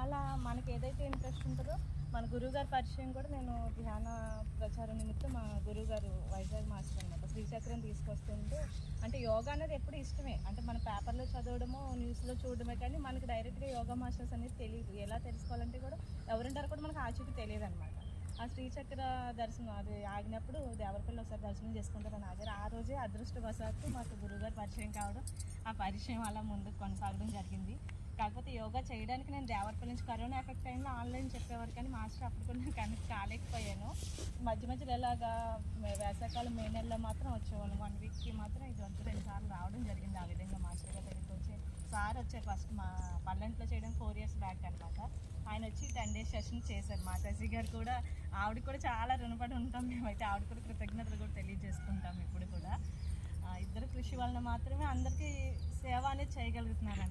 అలా మనకి ఏదైతే ఇంట్రెస్ట్ ఉంటుందో మన గురువుగారి పరిచయం కూడా నేను ధ్యాన ప్రచారం నిమిత్తం మా గురువుగారు వైజాగ్ మాస్టర్ అనమాట శ్రీచక్రం తీసుకొస్తుంటే అంటే యోగా అనేది ఎప్పుడు ఇష్టమే అంటే మన పేపర్లో చదవడమో న్యూస్లో చూడడమే కానీ మనకి డైరెక్ట్గా యోగా మాస్టర్స్ అనేది తెలియదు. ఎలా తెలుసుకోవాలంటే కూడా ఎవరుంటారో కూడా మనకు ఆచూకీ తెలియదు అనమాట. ఆ శ్రీచక్ర దర్శనం అది ఆగినప్పుడు దేవరపల్లి ఒకసారి దర్శనం చేసుకుంటారని ఆగారు. ఆ రోజే అదృష్టవశాత్తు మాకు గురువుగారు పరిచయం కావడం, ఆ పరిచయం అలా ముందుకు కొనసాగడం జరిగింది. కాకపోతే యోగా చేయడానికి నేను దేవరపల్లి నుంచి కరోనా ఎఫెక్ట్ టైంలో ఆన్లైన్ చెప్పేవారు కానీ మాస్టర్ అప్పుడు కూడా నేను కనెక్ట్ కాలేకపోయాను. మధ్య మధ్యలో ఇలాగా వేసవికాలం మే నెలలో మాత్రం వచ్చేవాళ్ళం. 1 వీక్కి మాత్రం ఇది వరకు 2 సార్లు రావడం జరిగింది. ఆ విధంగా మాస్టర్ గారి దగ్గరికి వచ్చి సార్ వచ్చారు ఫస్ట్ మా పల్లెంట్లో చేయడం 4 years బ్యాక్ అనమాట. ఆయన వచ్చి 10 days సెషన్ చేశారు. మా శశి గారు కూడా ఆవిడకి కూడా చాలా రుణపడి ఉంటాం మేమైతే. ఆవిడ కూడా కృతజ్ఞతలు కూడా తెలియజేసుకుంటాం ఇప్పుడు కూడా. ఇద్దరు కృషి వలన మాత్రమే అందరికీ సేవ అనేది చేయగలుగుతున్నారండి.